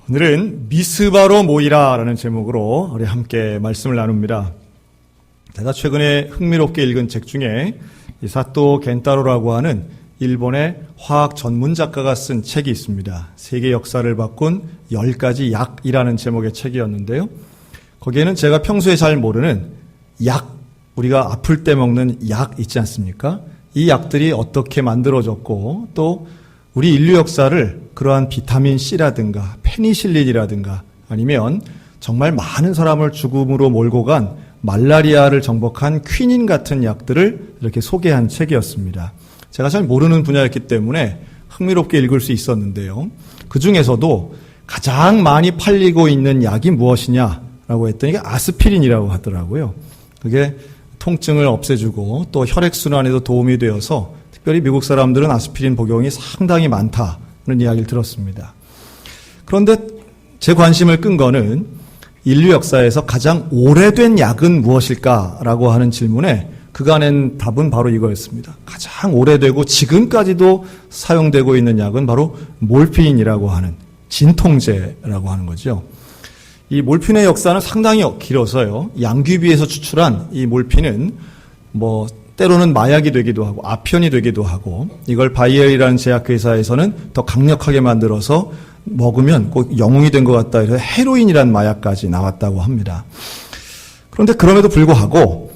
오늘은 미스바로 모이라라는 제목으로 우리 함께 말씀을 나눕니다. 제가 최근에 흥미롭게 읽은 책 중에 사토 겐타로라고 하는 일본의 화학 전문 작가가 쓴 책이 있습니다. 세계 역사를 바꾼 10가지 약이라는 제목의 책이었는데요. 거기에는 제가 평소에 잘 모르는 약, 우리가 아플 때 먹는 약 있지 않습니까? 이 약들이 어떻게 만들어졌고 또 우리 인류 역사를 그러한 비타민 C라든가 페니실린이라든가 아니면 정말 많은 사람을 죽음으로 몰고 간 말라리아를 정복한 퀴닌 같은 약들을 이렇게 소개한 책이었습니다. 제가 잘 모르는 분야였기 때문에 흥미롭게 읽을 수 있었는데요. 그 중에서도 가장 많이 팔리고 있는 약이 무엇이냐라고 했더니 아스피린이라고 하더라고요. 그게 통증을 없애주고 또 혈액순환에도 도움이 되어서 특별히 미국 사람들은 아스피린 복용이 상당히 많다는 이야기를 들었습니다. 그런데 제 관심을 끈 거는 인류 역사에서 가장 오래된 약은 무엇일까라고 하는 질문에 그가 낸 답은 바로 이거였습니다. 가장 오래되고 지금까지도 사용되고 있는 약은 바로 몰피인이라고 하는 진통제라고 하는 거죠. 이 몰핀의 역사는 상당히 길어서요. 양귀비에서 추출한 이 몰핀은 때로는 마약이 되기도 하고 아편이 되기도 하고 이걸 바이엘이라는 제약회사에서는 더 강력하게 만들어서 먹으면 꼭 영웅이 된 것 같다 해서 헤로인이라는 마약까지 나왔다고 합니다. 그런데 그럼에도 불구하고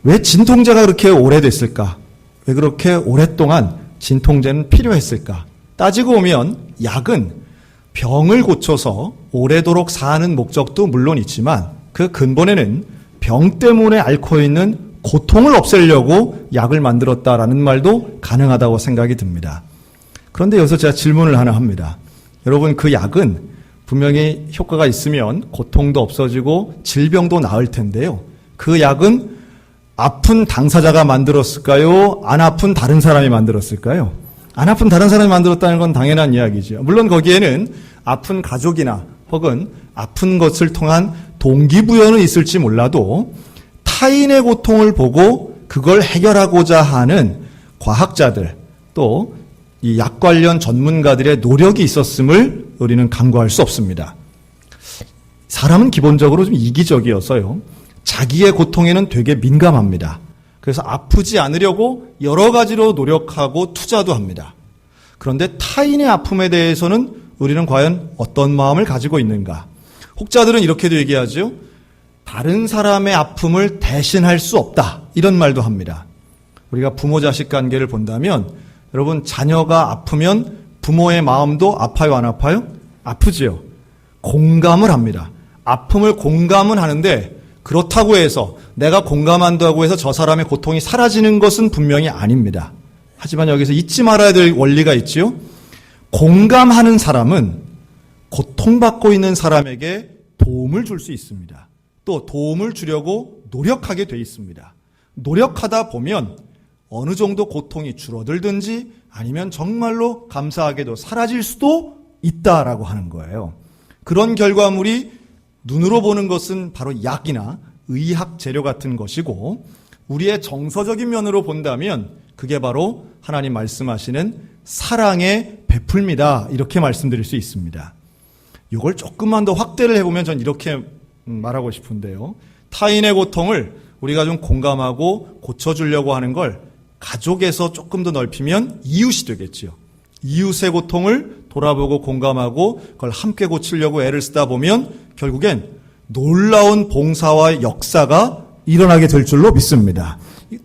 왜 진통제가 그렇게 오래됐을까? 왜 그렇게 오랫동안 진통제는 필요했을까? 따지고 보면 약은 병을 고쳐서 오래도록 사는 목적도 물론 있지만 그 근본에는 병 때문에 앓고 있는 고통을 없애려고 약을 만들었다라는 말도 가능하다고 생각이 듭니다. 그런데 여기서 제가 질문을 하나 합니다. 여러분, 그 약은 분명히 효과가 있으면 고통도 없어지고 질병도 나을 텐데요. 그 약은 아픈 당사자가 만들었을까요? 안 아픈 다른 사람이 만들었을까요? 안 아픈 다른 사람이 만들었다는 건 당연한 이야기죠. 물론 거기에는 아픈 가족이나 혹은 아픈 것을 통한 동기부여는 있을지 몰라도 타인의 고통을 보고 그걸 해결하고자 하는 과학자들 또 이 약 관련 전문가들의 노력이 있었음을 우리는 간과할 수 없습니다. 사람은 기본적으로 좀 이기적이어서요. 자기의 고통에는 되게 민감합니다. 그래서 아프지 않으려고 여러 가지로 노력하고 투자도 합니다. 그런데 타인의 아픔에 대해서는 우리는 과연 어떤 마음을 가지고 있는가? 혹자들은 이렇게도 얘기하죠. 다른 사람의 아픔을 대신할 수 없다. 이런 말도 합니다. 우리가 부모 자식 관계를 본다면 여러분 자녀가 아프면 부모의 마음도 아파요 안 아파요? 아프지요. 공감을 합니다. 아픔을 공감은 하는데 그렇다고 해서 내가 공감한다고 해서 저 사람의 고통이 사라지는 것은 분명히 아닙니다. 하지만 여기서 잊지 말아야 될 원리가 있지요. 공감하는 사람은 고통받고 있는 사람에게 도움을 줄 수 있습니다. 또 도움을 주려고 노력하게 돼 있습니다. 노력하다 보면 어느 정도 고통이 줄어들든지 아니면 정말로 감사하게도 사라질 수도 있다라고 하는 거예요. 그런 결과물이 눈으로 보는 것은 바로 약이나 의학 재료 같은 것이고 우리의 정서적인 면으로 본다면 그게 바로 하나님 말씀하시는 사랑의 베풀미다 이렇게 말씀드릴 수 있습니다. 이걸 조금만 더 확대를 해보면 전 이렇게 말하고 싶은데요. 타인의 고통을 우리가 좀 공감하고 고쳐주려고 하는 걸 가족에서 조금 더 넓히면 이웃이 되겠지요. 이웃의 고통을 돌아보고 공감하고 그걸 함께 고치려고 애를 쓰다 보면 결국엔 놀라운 봉사와 역사가 일어나게 될 줄로 믿습니다.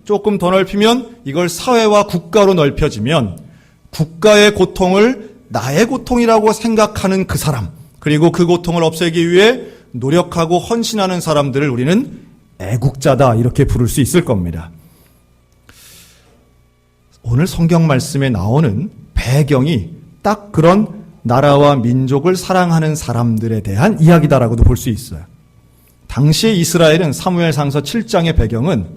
조금 더 넓히면 이걸 사회와 국가로 넓혀지면 국가의 고통을 나의 고통이라고 생각하는 그 사람 그리고 그 고통을 없애기 위해 노력하고 헌신하는 사람들을 우리는 애국자다 이렇게 부를 수 있을 겁니다. 오늘 성경 말씀에 나오는 배경이 딱 그런 나라와 민족을 사랑하는 사람들에 대한 이야기다라고도 볼 수 있어요. 당시 이스라엘은 사무엘상서 7장의 배경은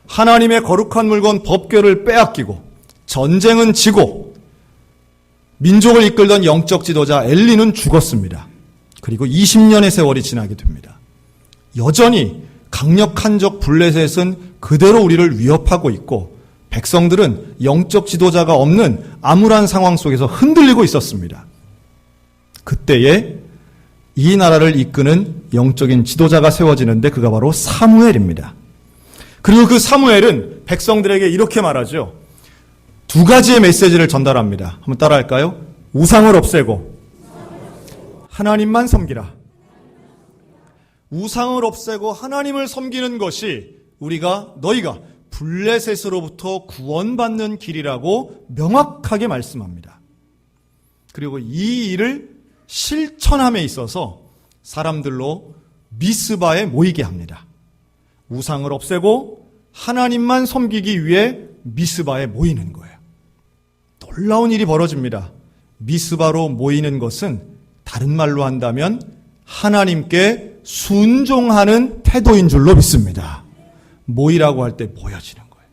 하나님의 거룩한 물건 법궤를 빼앗기고 전쟁은 지고 민족을 이끌던 영적 지도자 엘리는 죽었습니다. 그리고 20년의 세월이 지나게 됩니다. 여전히 강력한 적 블레셋은 그대로 우리를 위협하고 있고 백성들은 영적 지도자가 없는 암울한 상황 속에서 흔들리고 있었습니다. 그때에 이 나라를 이끄는 영적인 지도자가 세워지는데 그가 바로 사무엘입니다. 그리고 그 사무엘은 백성들에게 이렇게 말하죠. 두 가지의 메시지를 전달합니다. 한번 따라할까요? 우상을 없애고 하나님만 섬기라. 우상을 없애고 하나님을 섬기는 것이 너희가 블레셋으로부터 구원받는 길이라고 명확하게 말씀합니다. 그리고 이 일을 실천함에 있어서 사람들로 미스바에 모이게 합니다. 우상을 없애고 하나님만 섬기기 위해 미스바에 모이는 거예요. 놀라운 일이 벌어집니다. 미스바로 모이는 것은 다른 말로 한다면 하나님께 순종하는 태도인 줄로 믿습니다. 모이라고 할 때 모여지는 거예요.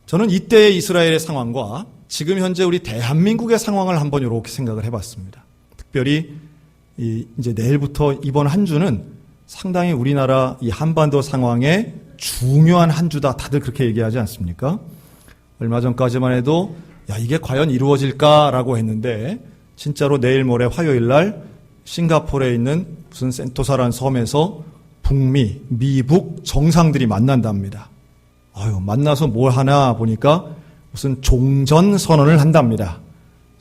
저는 이때의 이스라엘의 상황과 지금 현재 우리 대한민국의 상황을 한번 이렇게 생각을 해봤습니다. 특별히 이제 내일부터 이번 한 주는 상당히 우리나라 이 한반도 상황에 중요한 한 주다. 다들 그렇게 얘기하지 않습니까? 얼마 전까지만 해도 이게 과연 이루어질까라고 했는데 진짜로 내일 모레 화요일 날 싱가포르에 있는 무슨 센토사라는 섬에서 북미, 미북 정상들이 만난답니다. 만나서 뭘 하나 보니까 무슨 종전선언을 한답니다.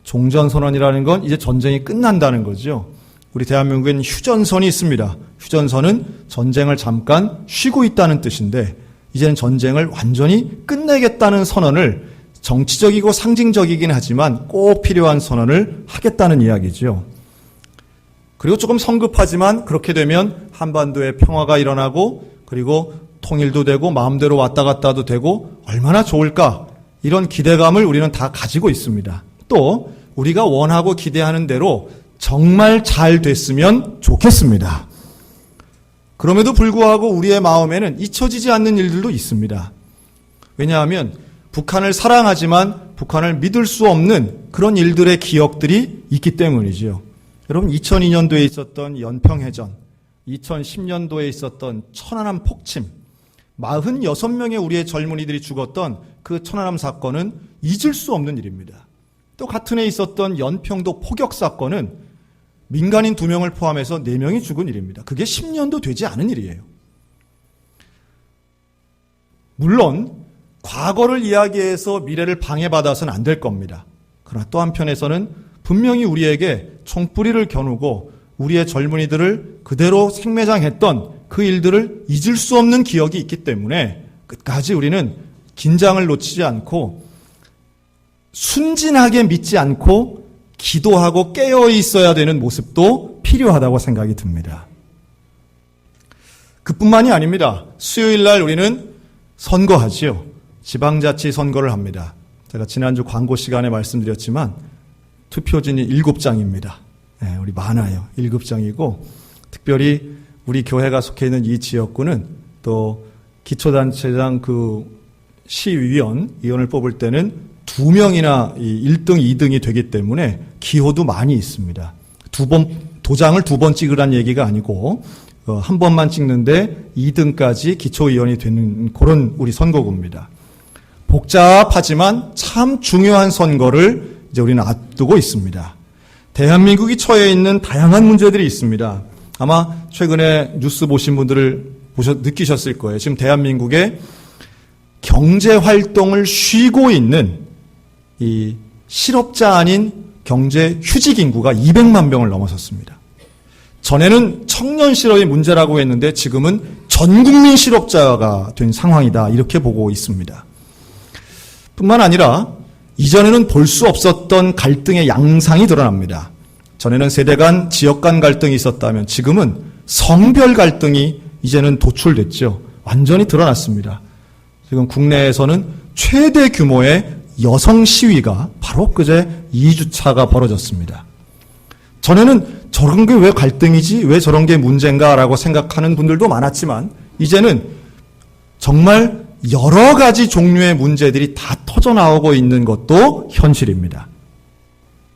종전선언이라는 건 이제 전쟁이 끝난다는 거죠. 우리 대한민국엔 휴전선이 있습니다. 휴전선은 전쟁을 잠깐 쉬고 있다는 뜻인데 이제는 전쟁을 완전히 끝내겠다는 선언을 정치적이고 상징적이긴 하지만 꼭 필요한 선언을 하겠다는 이야기죠. 그리고 조금 성급하지만 그렇게 되면 한반도에 평화가 일어나고 그리고 통일도 되고 마음대로 왔다 갔다도 되고 얼마나 좋을까 이런 기대감을 우리는 다 가지고 있습니다. 또 우리가 원하고 기대하는 대로 정말 잘 됐으면 좋겠습니다. 그럼에도 불구하고 우리의 마음에는 잊혀지지 않는 일들도 있습니다. 왜냐하면 북한을 사랑하지만 북한을 믿을 수 없는 그런 일들의 기억들이 있기 때문이지요. 여러분 2002년도에 있었던 연평해전, 2010년도에 있었던 천안함 폭침, 46명의 우리의 젊은이들이 죽었던 그 천안함 사건은 잊을 수 없는 일입니다. 또 같은 해에 있었던 연평도 포격 사건은 민간인 2명을 포함해서 4명이 죽은 일입니다. 그게 10년도 되지 않은 일이에요. 물론 과거를 이야기해서 미래를 방해받아서는 안 될 겁니다. 그러나 또 한편에서는 분명히 우리에게 총뿌리를 겨누고 우리의 젊은이들을 그대로 생매장했던 그 일들을 잊을 수 없는 기억이 있기 때문에 끝까지 우리는 긴장을 놓치지 않고 순진하게 믿지 않고 기도하고 깨어 있어야 되는 모습도 필요하다고 생각이 듭니다. 그뿐만이 아닙니다. 수요일 날 우리는 선거하지요. 지방자치 선거를 합니다. 제가 지난주 광고 시간에 말씀드렸지만 투표진이 7장입니다. 네, 우리 많아요. 7장이고 특별히 우리 교회가 속해 있는 이 지역구는 또 기초단체장 시의원을 뽑을 때는 2명이나 1등, 2등이 되기 때문에 기호도 많이 있습니다. 도장을 2번 찍으란 얘기가 아니고 한 번만 찍는데 2등까지 기초의원이 되는 그런 우리 선거구입니다. 복잡하지만 참 중요한 선거를 이제 우리는 앞두고 있습니다. 대한민국이 처해 있는 다양한 문제들이 있습니다. 아마 최근에 뉴스 보신 분들을 느끼셨을 거예요. 지금 대한민국의 경제 활동을 쉬고 있는 이 실업자 아닌 경제 휴직 인구가 200만 명을 넘어섰습니다. 전에는 청년 실업이 문제라고 했는데 지금은 전 국민 실업자가 된 상황이다. 이렇게 보고 있습니다. 뿐만 아니라 이전에는 볼 수 없었던 갈등의 양상이 드러납니다. 전에는 세대 간, 지역 간 갈등이 있었다면 지금은 성별 갈등이 이제는 도출됐죠. 완전히 드러났습니다. 지금 국내에서는 최대 규모의 여성 시위가 바로 그제 2주차가 벌어졌습니다. 전에는 저런 게 왜 갈등이지? 왜 저런 게 문제인가라고 생각하는 분들도 많았지만 이제는 정말 여러 가지 종류의 문제들이 다 터져나오고 있는 것도 현실입니다.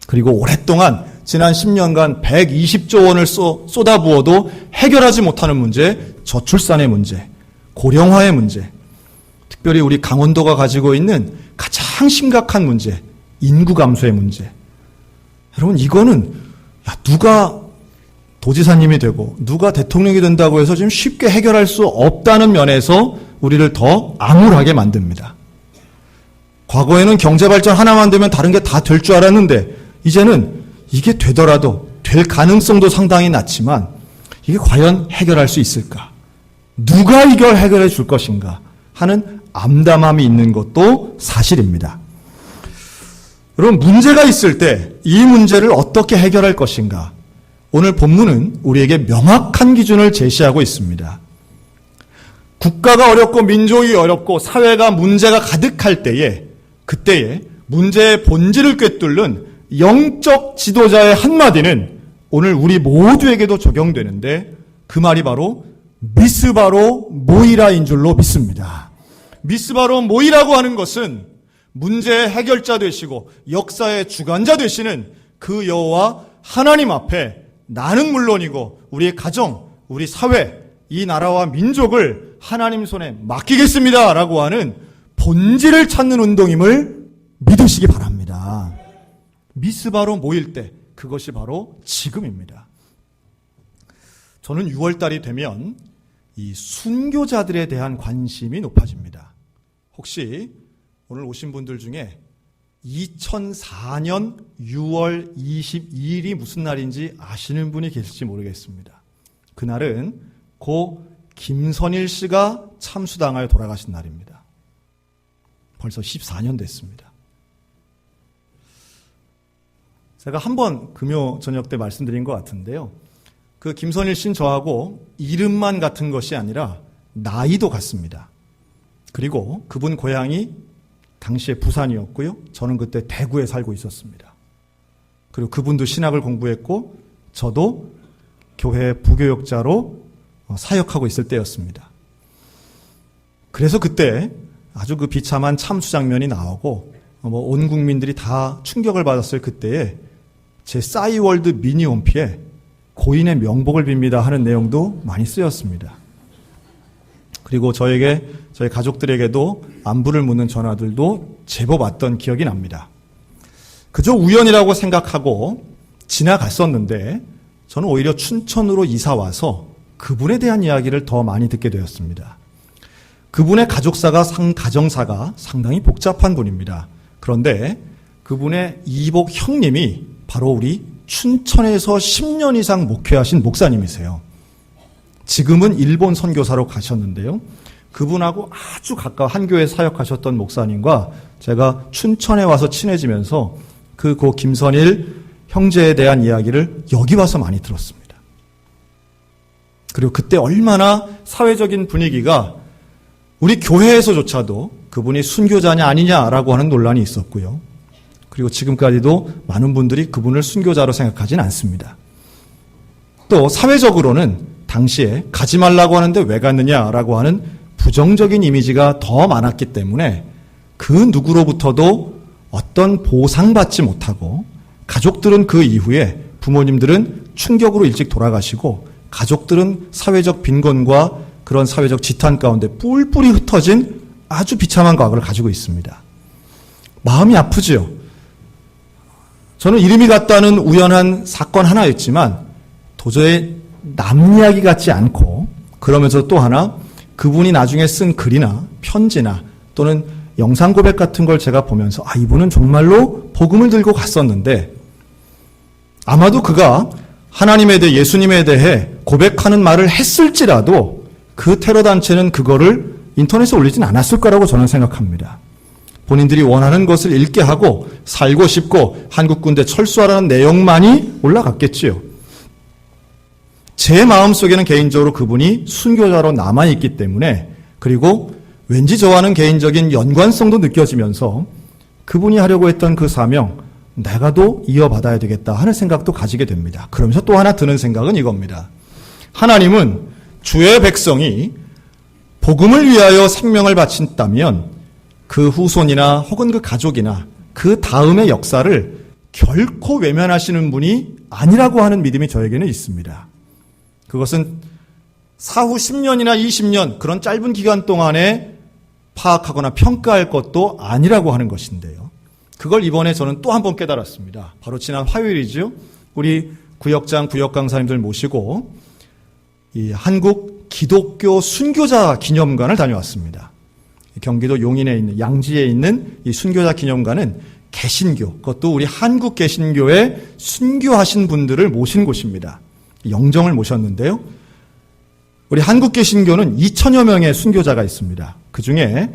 그리고 오랫동안 지난 10년간 120조 원을 쏟아부어도 해결하지 못하는 문제, 저출산의 문제, 고령화의 문제, 특별히 우리 강원도가 가지고 있는 가장 심각한 문제, 인구 감소의 문제. 여러분, 이거는 누가 도지사님이 되고 누가 대통령이 된다고 해서 지금 쉽게 해결할 수 없다는 면에서 우리를 더 암울하게 만듭니다. 과거에는 경제발전 하나만 되면 다른 게 다 될 줄 알았는데 이제는 이게 되더라도 될 가능성도 상당히 낮지만 이게 과연 해결할 수 있을까? 누가 이걸 해결해 줄 것인가 하는 암담함이 있는 것도 사실입니다. 여러분, 문제가 있을 때 이 문제를 어떻게 해결할 것인가? 오늘 본문은 우리에게 명확한 기준을 제시하고 있습니다. 국가가 어렵고 민족이 어렵고 사회가 문제가 가득할 때에 그때에 문제의 본질을 꿰뚫는 영적 지도자의 한마디는 오늘 우리 모두에게도 적용되는데 그 말이 바로 미스바로 모이라인 줄로 믿습니다. 미스바로 모이라고 하는 것은 문제의 해결자 되시고 역사의 주관자 되시는 그 여호와 하나님 앞에 나는 물론이고 우리의 가정, 우리 사회, 이 나라와 민족을 하나님 손에 맡기겠습니다 라고 하는 본질을 찾는 운동임을 믿으시기 바랍니다. 미스바로 모일 때 그것이 바로 지금입니다. 저는 6월달이 되면 이 순교자들에 대한 관심이 높아집니다. 혹시 오늘 오신 분들 중에 2004년 6월 22일이 무슨 날인지 아시는 분이 계실지 모르겠습니다. 그날은 고 김선일 씨가 참수당하여 돌아가신 날입니다. 벌써 14년 됐습니다. 제가 한번 금요 저녁 때 말씀드린 것 같은데요. 그 김선일 씨는 저하고 이름만 같은 것이 아니라 나이도 같습니다. 그리고 그분 고향이 당시에 부산이었고요. 저는 그때 대구에 살고 있었습니다. 그리고 그분도 신학을 공부했고 저도 교회 부교역자로 사역하고 있을 때였습니다. 그래서 그때 아주 그 비참한 참수 장면이 나오고 온 국민들이 다 충격을 받았을 그때에 제 싸이월드 미니홈피에 고인의 명복을 빕니다 하는 내용도 많이 쓰였습니다. 그리고 저희 가족들에게도 안부를 묻는 전화들도 제법 왔던 기억이 납니다. 그저 우연이라고 생각하고 지나갔었는데 저는 오히려 춘천으로 이사 와서 그분에 대한 이야기를 더 많이 듣게 되었습니다. 그분의 가정사가 상당히 복잡한 분입니다. 그런데 그분의 이복 형님이 바로 우리 춘천에서 10년 이상 목회하신 목사님이세요. 지금은 일본 선교사로 가셨는데요. 그분하고 아주 가까워 한 교회 사역하셨던 목사님과 제가 춘천에 와서 친해지면서 고 김선일 형제에 대한 이야기를 여기 와서 많이 들었습니다. 그리고 그때 얼마나 사회적인 분위기가 우리 교회에서조차도 그분이 순교자냐 아니냐라고 하는 논란이 있었고요. 그리고 지금까지도 많은 분들이 그분을 순교자로 생각하진 않습니다. 또 사회적으로는 당시에 가지 말라고 하는데 왜 갔느냐라고 하는 부정적인 이미지가 더 많았기 때문에 그 누구로부터도 어떤 보상받지 못하고 가족들은 그 이후에 부모님들은 충격으로 일찍 돌아가시고 가족들은 사회적 빈곤과 그런 사회적 지탄 가운데 뿔뿔이 흩어진 아주 비참한 과거를 가지고 있습니다. 마음이 아프지요. 저는 이름이 같다는 우연한 사건 하나였지만 도저히 남 이야기 같지 않고 그러면서 또 하나 그분이 나중에 쓴 글이나 편지나 또는 영상 고백 같은 걸 제가 보면서 이분은 정말로 복음을 들고 갔었는데 아마도 그가 하나님에 대해 예수님에 대해 고백하는 말을 했을지라도 그 테러 단체는 그거를 인터넷에 올리진 않았을 거라고 저는 생각합니다. 본인들이 원하는 것을 읽게 하고 살고 싶고 한국 군대 철수하라는 내용만이 올라갔겠지요. 제 마음속에는 개인적으로 그분이 순교자로 남아있기 때문에 그리고 왠지 저와는 개인적인 연관성도 느껴지면서 그분이 하려고 했던 그 사명 내가도 이어받아야 되겠다 하는 생각도 가지게 됩니다. 그러면서 또 하나 드는 생각은 이겁니다. 하나님은 주의 백성이 복음을 위하여 생명을 바친다면 그 후손이나 혹은 그 가족이나 그 다음의 역사를 결코 외면하시는 분이 아니라고 하는 믿음이 저에게는 있습니다. 그것은 사후 10년이나 20년 그런 짧은 기간 동안에 파악하거나 평가할 것도 아니라고 하는 것인데요. 그걸 이번에 저는 또 한 번 깨달았습니다. 바로 지난 화요일이죠. 우리 구역장, 구역강사님들 모시고 이 한국 기독교 순교자 기념관을 다녀왔습니다. 경기도 용인에 있는, 양지에 있는 이 순교자 기념관은 개신교, 그것도 우리 한국 개신교에 순교하신 분들을 모신 곳입니다. 영정을 모셨는데요. 우리 한국 개신교는 2천여 명의 순교자가 있습니다. 그 중에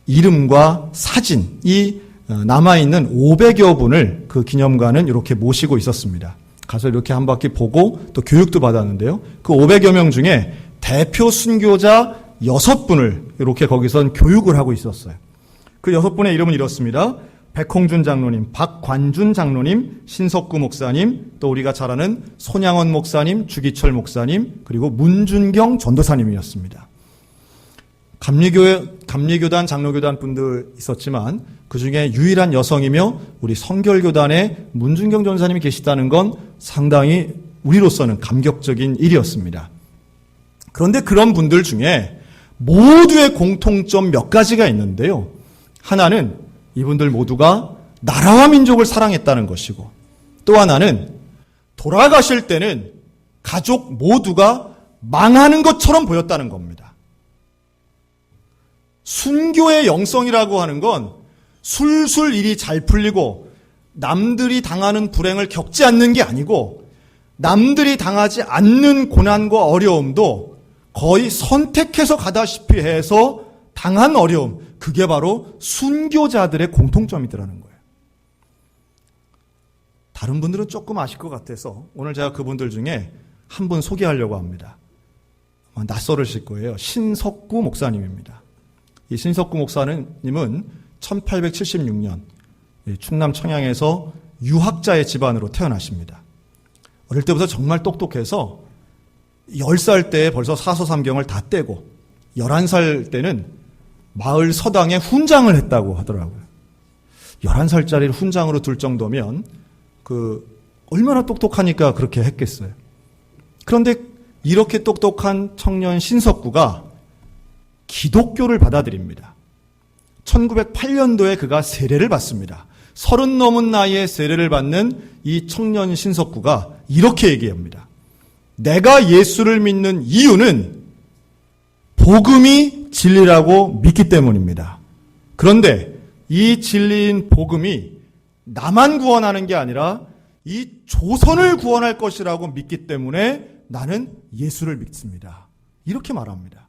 이름과 사진이 남아있는 500여 분을 그 기념관은 이렇게 모시고 있었습니다. 가서 이렇게 한 바퀴 보고 또 교육도 받았는데요. 그 500여 명 중에 대표 순교자 6분을 이렇게 거기선 교육을 하고 있었어요. 그 6분의 이름은 이렇습니다. 백홍준 장로님, 박관준 장로님, 신석구 목사님, 또 우리가 잘 아는 손양원 목사님, 주기철 목사님, 그리고 문준경 전도사님이었습니다. 감리교단, 장로교단 분들 있었지만 그 중에 유일한 여성이며 우리 성결교단에 문준경 전사님이 계시다는 건 상당히 우리로서는 감격적인 일이었습니다. 그런데 그런 분들 중에 모두의 공통점 몇 가지가 있는데요. 하나는 이분들 모두가 나라와 민족을 사랑했다는 것이고, 또 하나는 돌아가실 때는 가족 모두가 망하는 것처럼 보였다는 겁니다. 순교의 영성이라고 하는 건 술술 일이 잘 풀리고 남들이 당하는 불행을 겪지 않는 게 아니고 남들이 당하지 않는 고난과 어려움도 거의 선택해서 가다시피 해서 당한 어려움, 그게 바로 순교자들의 공통점이더라는 거예요. 다른 분들은 조금 아실 것 같아서 오늘 제가 그분들 중에 한 분 소개하려고 합니다. 낯설으실 거예요. 신석구 목사님입니다. 이 신석구 목사님은 1876년 충남 청양에서 유학자의 집안으로 태어나십니다. 어릴 때부터 정말 똑똑해서 10살 때 벌써 사서삼경을 다 떼고 11살 때는 마을 서당에 훈장을 했다고 하더라고요. 11살짜리를 훈장으로 둘 정도면 얼마나 똑똑하니까 그렇게 했겠어요. 그런데 이렇게 똑똑한 청년 신석구가 기독교를 받아들입니다. 1908년도에 그가 세례를 받습니다. 30 넘은 나이에 세례를 받는 이 청년 신석구가 이렇게 얘기합니다. 내가 예수를 믿는 이유는 복음이 진리라고 믿기 때문입니다. 그런데 이 진리인 복음이 나만 구원하는 게 아니라 이 조선을 구원할 것이라고 믿기 때문에 나는 예수를 믿습니다. 이렇게 말합니다.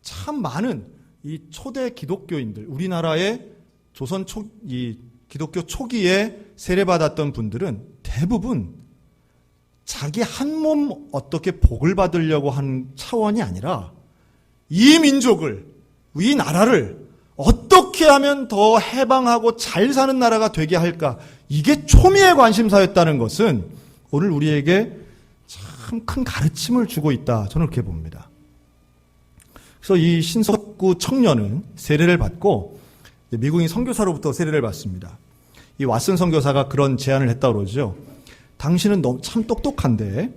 참 많은 이 초대 기독교인들, 우리나라의 조선 기독교 초기에 세례받았던 분들은 대부분 자기 한 몸 어떻게 복을 받으려고 한 차원이 아니라 이 민족을, 이 나라를 어떻게 하면 더 해방하고 잘 사는 나라가 되게 할까, 이게 초미의 관심사였다는 것은 오늘 우리에게 참 큰 가르침을 주고 있다, 저는 그렇게 봅니다. 그래서 이 신석구 청년은 세례를 받고 미국인 선교사로부터 세례를 받습니다. 이 왓슨 선교사가 그런 제안을 했다고 그러죠. 당신은 너무 참 똑똑한데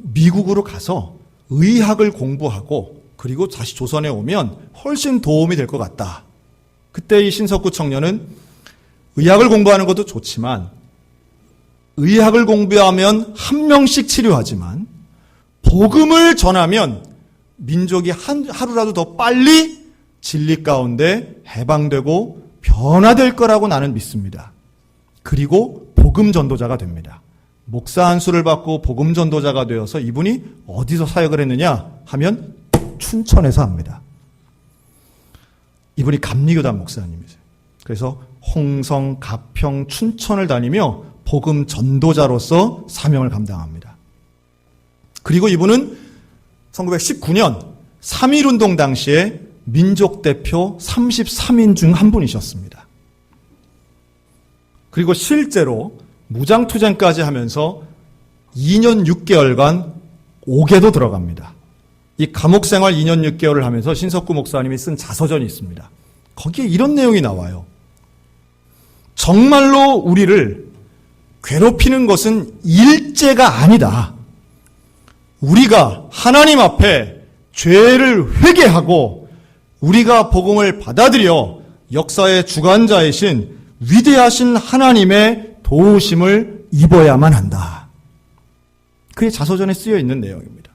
미국으로 가서 의학을 공부하고 그리고 다시 조선에 오면 훨씬 도움이 될 것 같다. 그때 이 신석구 청년은 의학을 공부하는 것도 좋지만 의학을 공부하면 한 명씩 치료하지만 복음을 전하면 민족이 하루라도 더 빨리 진리 가운데 해방되고 변화될 거라고 나는 믿습니다. 그리고 복음 전도자가 됩니다. 목사 안수를 받고 복음 전도자가 되어서 이분이 어디서 사역을 했느냐 하면 춘천에서 합니다. 이분이 감리교단 목사님이세요. 그래서 홍성, 가평, 춘천을 다니며 복음 전도자로서 사명을 감당합니다. 그리고 이분은 1919년 3.1운동 당시에 민족대표 33인 중 한 분이셨습니다. 그리고 실제로 무장투쟁까지 하면서 2년 6개월간 옥에도 들어갑니다. 이 감옥생활 2년 6개월을 하면서 신석구 목사님이 쓴 자서전이 있습니다. 거기에 이런 내용이 나와요. 정말로 우리를 괴롭히는 것은 일제가 아니다. 우리가 하나님 앞에 죄를 회개하고 우리가 복음을 받아들여 역사의 주관자이신 위대하신 하나님의 도우심을 입어야만 한다. 그의 자서전에 쓰여 있는 내용입니다.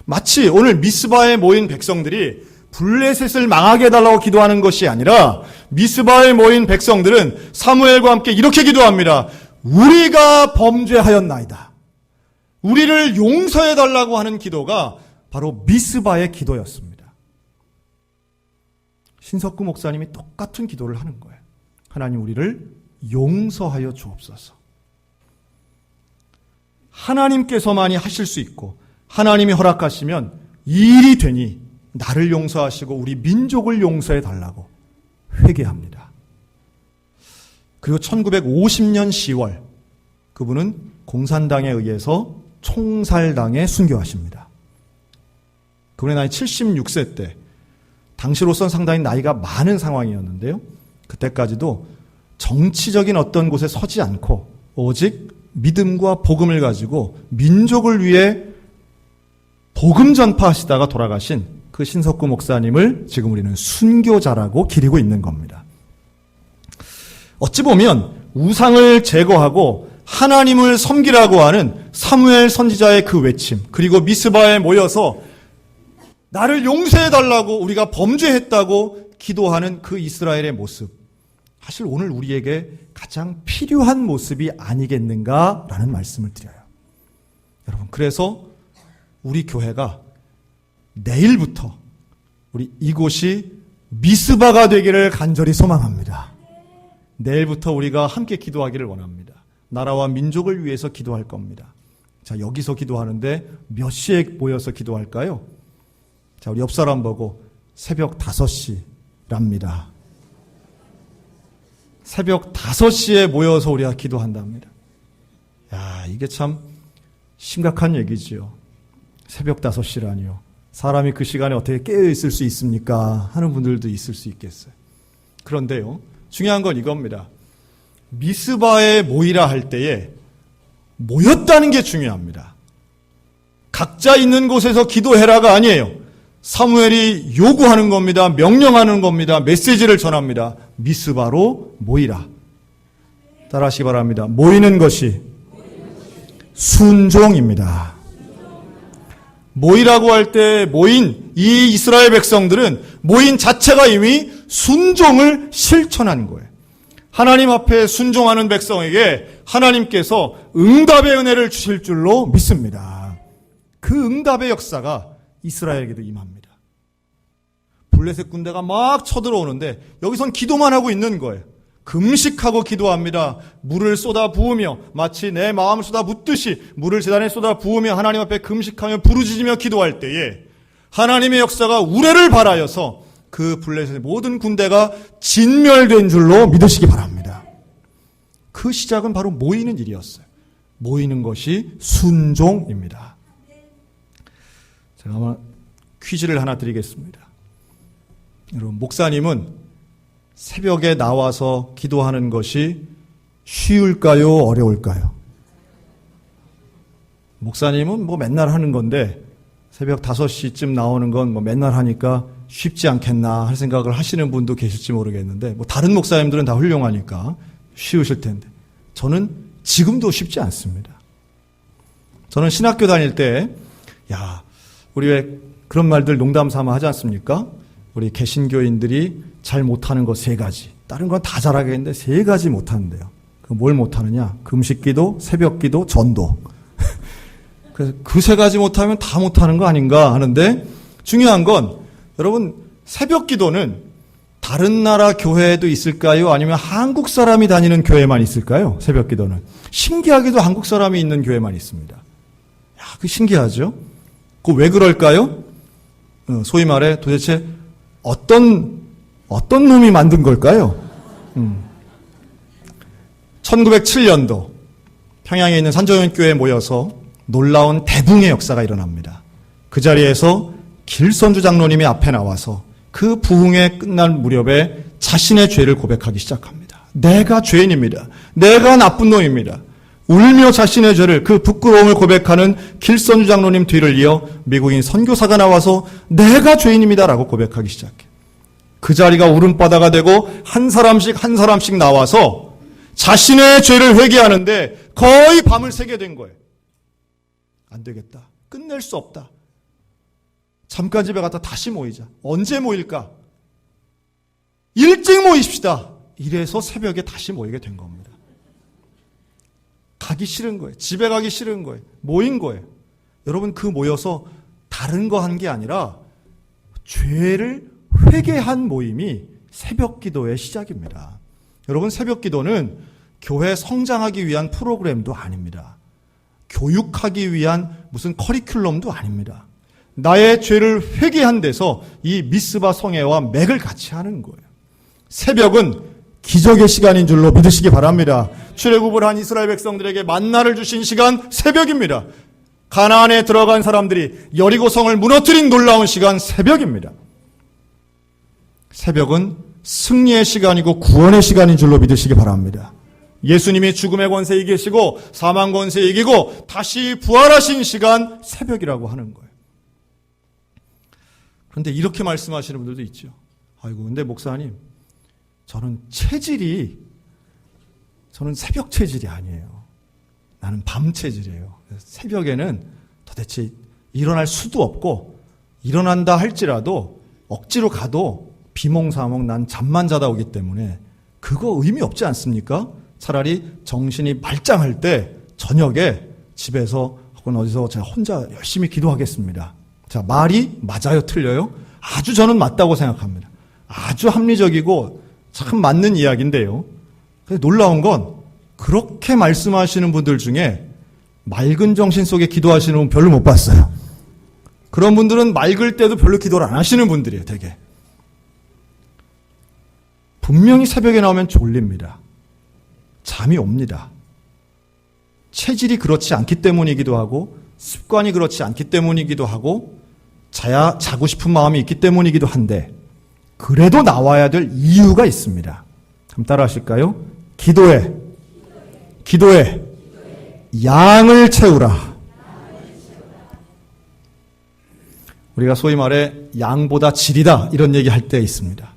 마치 오늘 미스바에 모인 백성들이 블레셋을 망하게 해달라고 기도하는 것이 아니라 미스바에 모인 백성들은 사무엘과 함께 이렇게 기도합니다. 우리가 범죄하였나이다. 우리를 용서해달라고 하는 기도가 바로 미스바의 기도였습니다. 신석구 목사님이 똑같은 기도를 하는 거예요. 하나님 우리를 용서하여 주옵소서. 하나님께서만이 하실 수 있고 하나님이 허락하시면 일이 되니 나를 용서하시고 우리 민족을 용서해 달라고 회개합니다. 그리고 1950년 10월 그분은 공산당에 의해서 총살당해 순교하십니다. 그분의 나이 76세 때 당시로선 상당히 나이가 많은 상황이었는데요. 그때까지도 정치적인 어떤 곳에 서지 않고 오직 믿음과 복음을 가지고 민족을 위해 복음 전파하시다가 돌아가신 그 신석구 목사님을 지금 우리는 순교자라고 기리고 있는 겁니다. 어찌 보면 우상을 제거하고 하나님을 섬기라고 하는 사무엘 선지자의 그 외침, 그리고 미스바에 모여서 나를 용서해달라고 우리가 범죄했다고 기도하는 그 이스라엘의 모습, 사실 오늘 우리에게 가장 필요한 모습이 아니겠는가라는 말씀을 드려요. 여러분, 그래서 우리 교회가 내일부터 우리 이곳이 미스바가 되기를 간절히 소망합니다. 내일부터 우리가 함께 기도하기를 원합니다. 나라와 민족을 위해서 기도할 겁니다. 자, 여기서 기도하는데 몇 시에 모여서 기도할까요? 자, 우리 옆 사람 보고 새벽 5시랍니다. 새벽 5시에 모여서 우리가 기도한답니다. 야, 이게 참 심각한 얘기지요. 새벽 5시라니요. 사람이 그 시간에 어떻게 깨어있을 수 있습니까? 하는 분들도 있을 수 있겠어요. 그런데요, 중요한 건 이겁니다. 미스바에 모이라 할 때에 모였다는 게 중요합니다. 각자 있는 곳에서 기도해라가 아니에요. 사무엘이 요구하는 겁니다. 명령하는 겁니다. 메시지를 전합니다. 미스바로 모이라. 따라하시기 바랍니다. 모이는 것이 순종입니다. 모이라고 할 때 모인 이 이스라엘 백성들은 모인 자체가 이미 순종을 실천한 거예요. 하나님 앞에 순종하는 백성에게 하나님께서 응답의 은혜를 주실 줄로 믿습니다. 그 응답의 역사가 이스라엘에게도 임합니다. 블레셋 군대가 막 쳐들어오는데 여기선 기도만 하고 있는 거예요. 금식하고 기도합니다. 물을 쏟아 부으며 마치 내 마음을 쏟아 붓듯이 물을 제단에 쏟아 부으며 하나님 앞에 금식하며 부르짖으며 기도할 때에 하나님의 역사가 우레를 발하여서 그 블레셋의 모든 군대가 진멸된 줄로 믿으시기 바랍니다. 그 시작은 바로 모이는 일이었어요. 모이는 것이 순종입니다. 제가 아마 퀴즈를 하나 드리겠습니다. 여러분, 목사님은 새벽에 나와서 기도하는 것이 쉬울까요? 어려울까요? 목사님은 뭐 맨날 하는 건데 새벽 5시쯤 나오는 건 뭐 맨날 하니까 쉽지 않겠나 할 생각을 하시는 분도 계실지 모르겠는데 뭐 다른 목사님들은 다 훌륭하니까 쉬우실 텐데 저는 지금도 쉽지 않습니다. 저는 신학교 다닐 때 우리 왜 그런 말들 농담 삼아 하지 않습니까? 우리 개신교인들이 잘 못하는 거 3가지. 다른 건 다 잘하겠는데 3가지 못하는데요. 그 뭘 못하느냐? 금식기도, 새벽기도, 전도. 그래서 그 3가지 못하면 다 못하는 거 아닌가 하는데 중요한 건 여러분, 새벽기도는 다른 나라 교회에도 있을까요? 아니면 한국 사람이 다니는 교회만 있을까요? 새벽기도는. 신기하게도 한국 사람이 있는 교회만 있습니다. 그 신기하죠? 그 왜 그럴까요? 소위 말해 도대체 어떤 놈이 만든 걸까요? 1907년도 평양에 있는 산정연교회에 모여서 놀라운 대붕의 역사가 일어납니다. 그 자리에서 길선주 장로님이 앞에 나와서 그 부흥회 끝날 무렵에 자신의 죄를 고백하기 시작합니다. 내가 죄인입니다. 내가 나쁜 놈입니다. 울며 자신의 죄를, 그 부끄러움을 고백하는 길선주 장로님 뒤를 이어 미국인 선교사가 나와서 내가 죄인입니다라고 고백하기 시작해. 그 자리가 울음바다가 되고 한 사람씩 나와서 자신의 죄를 회개하는데 거의 밤을 새게 된 거예요. 안 되겠다. 끝낼 수 없다. 잠깐 집에 갔다 다시 모이자. 언제 모일까? 일찍 모이십시다. 이래서 새벽에 다시 모이게 된 겁니다. 가기 싫은 거예요. 집에 가기 싫은 거예요. 모인 거예요. 여러분, 그 모여서 다른 거 한 게 아니라 죄를 회개한 모임이 새벽 기도의 시작입니다. 여러분, 새벽 기도는 교회 성장하기 위한 프로그램도 아닙니다. 교육하기 위한 무슨 커리큘럼도 아닙니다. 나의 죄를 회개한 데서 이 미스바 성회와 맥을 같이 하는 거예요. 새벽은 기적의 시간인 줄로 믿으시기 바랍니다. 출애굽을 한 이스라엘 백성들에게 만나를 주신 시간 새벽입니다. 가나안에 들어간 사람들이 여리고성을 무너뜨린 놀라운 시간 새벽입니다. 새벽은 승리의 시간이고 구원의 시간인 줄로 믿으시기 바랍니다. 예수님이 죽음의 권세 이기시고 사망 권세 이기고 다시 부활하신 시간 새벽이라고 하는 거예요. 그런데 이렇게 말씀하시는 분들도 있죠. 아이고, 근데 목사님, 저는 새벽 체질이 아니에요. 나는 밤 체질이에요. 새벽에는 도대체 일어날 수도 없고, 일어난다 할지라도 억지로 가도 비몽사몽 난 잠만 자다 오기 때문에 그거 의미 없지 않습니까? 차라리 정신이 말짱할 때 저녁에 집에서 혹은 어디서 제가 혼자 열심히 기도하겠습니다. 자, 말이 맞아요, 틀려요? 아주 저는 맞다고 생각합니다. 아주 합리적이고 참 맞는 이야기인데요. 놀라운 건 그렇게 말씀하시는 분들 중에 맑은 정신 속에 기도하시는 분 별로 못 봤어요. 그런 분들은 맑을 때도 별로 기도를 안 하시는 분들이에요, 되게. 분명히 새벽에 나오면 졸립니다. 잠이 옵니다. 체질이 그렇지 않기 때문이기도 하고 습관이 그렇지 않기 때문이기도 하고 자고 싶은 마음이 있기 때문이기도 한데 그래도 나와야 될 이유가 있습니다. 한번 따라 하실까요? 기도해. 양을 채우라. 우리가 소위 말해 양보다 질이다 이런 얘기 할 때 있습니다.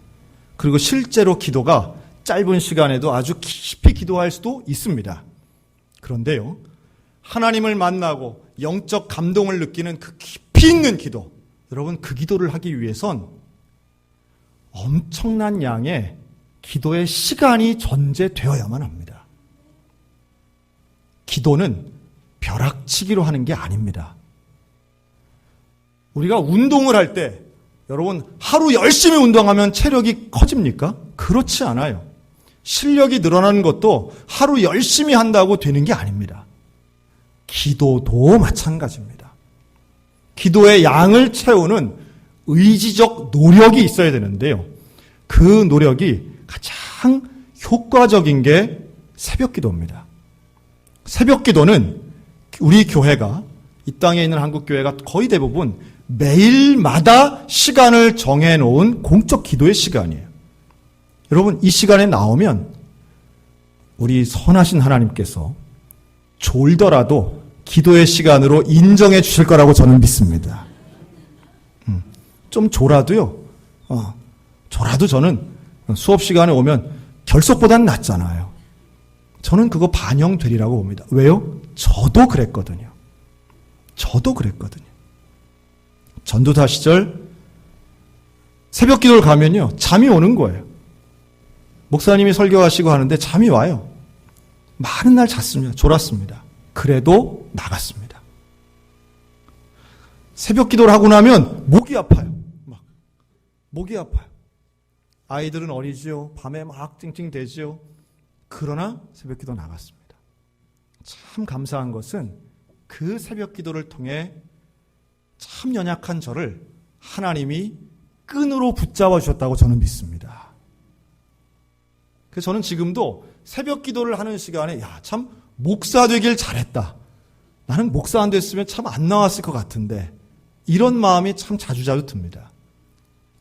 그리고 실제로 기도가 짧은 시간에도 아주 깊이 기도할 수도 있습니다. 그런데요, 하나님을 만나고 영적 감동을 느끼는 그 깊이 있는 기도, 여러분, 그 기도를 하기 위해선 엄청난 양의 기도의 시간이 전제되어야만 합니다. 기도는 벼락치기로 하는 게 아닙니다. 우리가 운동을 할 때 여러분, 하루 열심히 운동하면 체력이 커집니까? 그렇지 않아요. 실력이 늘어나는 것도 하루 열심히 한다고 되는 게 아닙니다. 기도도 마찬가지입니다. 기도의 양을 채우는 의지적 노력이 있어야 되는데요. 그 노력이 가장 효과적인 게 새벽 기도입니다. 새벽 기도는 우리 교회가, 이 땅에 있는 한국 교회가 거의 대부분 매일마다 시간을 정해놓은 공적 기도의 시간이에요. 여러분, 이 시간에 나오면 우리 선하신 하나님께서 졸더라도 기도의 시간으로 인정해 주실 거라고 저는 믿습니다. 좀 졸아도요. 졸아도 저는 수업 시간에 오면 결석보다는 낫잖아요. 저는 그거 반영되리라고 봅니다. 왜요? 저도 그랬거든요. 전도사 시절 새벽 기도를 가면요, 잠이 오는 거예요. 목사님이 설교하시고 하는데 잠이 와요. 많은 날 잤습니다. 졸았습니다. 그래도 나갔습니다. 새벽 기도를 하고 나면 목이 아파요. 목이 아파요. 아이들은 어리지요. 밤에 막 찡찡대지요. 그러나 새벽 기도 나갔습니다. 참 감사한 것은 그 새벽 기도를 통해 참 연약한 저를 하나님이 끈으로 붙잡아 주셨다고 저는 믿습니다. 그래서 저는 지금도 새벽 기도를 하는 시간에 참 목사 되길 잘했다. 나는 목사 안 됐으면 참 안 나왔을 것 같은데 이런 마음이 참 자주자주 듭니다.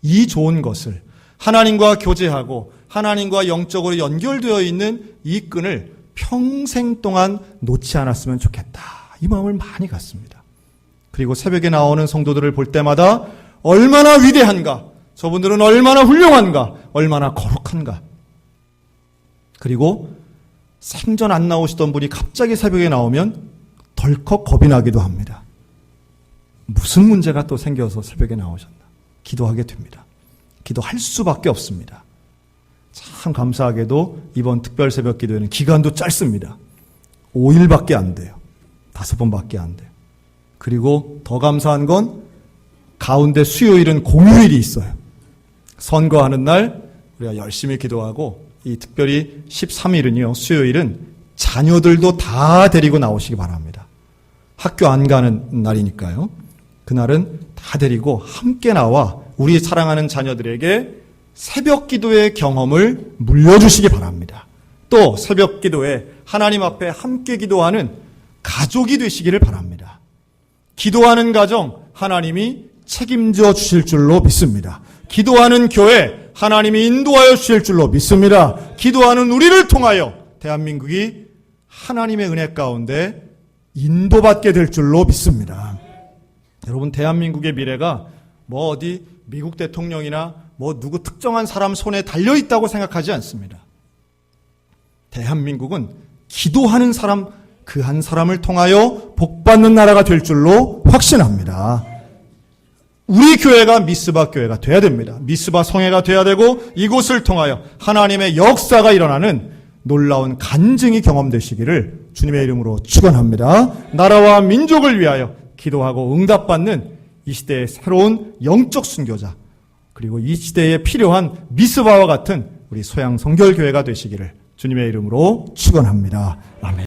이 좋은 것을 하나님과 교제하고 하나님과 영적으로 연결되어 있는 이 끈을 평생 동안 놓지 않았으면 좋겠다. 이 마음을 많이 갖습니다. 그리고 새벽에 나오는 성도들을 볼 때마다 얼마나 위대한가. 저분들은 얼마나 훌륭한가, 얼마나 거룩한가. 그리고 생전 안 나오시던 분이 갑자기 새벽에 나오면 덜컥 겁이 나기도 합니다. 무슨 문제가 또 생겨서 새벽에 나오셨나. 기도하게 됩니다. 기도할 수밖에 없습니다. 참 감사하게도 이번 특별 새벽 기도회는 기간도 짧습니다. 5일밖에 안 돼요. 5번밖에 안 돼요. 그리고 더 감사한 건 가운데 수요일은 공휴일이 있어요. 선거하는 날 우리가 열심히 기도하고, 이 특별히 13일은요, 수요일은 자녀들도 다 데리고 나오시기 바랍니다. 학교 안 가는 날이니까요. 그날은 다 데리고 함께 나와 우리 사랑하는 자녀들에게 새벽 기도의 경험을 물려주시기 바랍니다. 또 새벽 기도에 하나님 앞에 함께 기도하는 가족이 되시기를 바랍니다. 기도하는 가정 하나님이 책임져 주실 줄로 믿습니다. 기도하는 교회 하나님이 인도하여 주실 줄로 믿습니다. 기도하는 우리를 통하여 대한민국이 하나님의 은혜 가운데 인도받게 될 줄로 믿습니다. 여러분, 대한민국의 미래가 뭐 어디 미국 대통령이나 뭐 누구 특정한 사람 손에 달려있다고 생각하지 않습니다. 대한민국은 기도하는 사람, 그 한 사람을 통하여 복받는 나라가 될 줄로 확신합니다. 우리 교회가 미스바 교회가 돼야 됩니다. 미스바 성회가 돼야 되고, 이곳을 통하여 하나님의 역사가 일어나는 놀라운 간증이 경험되시기를 주님의 이름으로 축원합니다. 나라와 민족을 위하여 기도하고 응답받는 이 시대의 새로운 영적 순교자, 그리고 이 시대에 필요한 미스바와 같은 우리 소양 성결교회가 되시기를 주님의 이름으로 축원합니다. 아멘.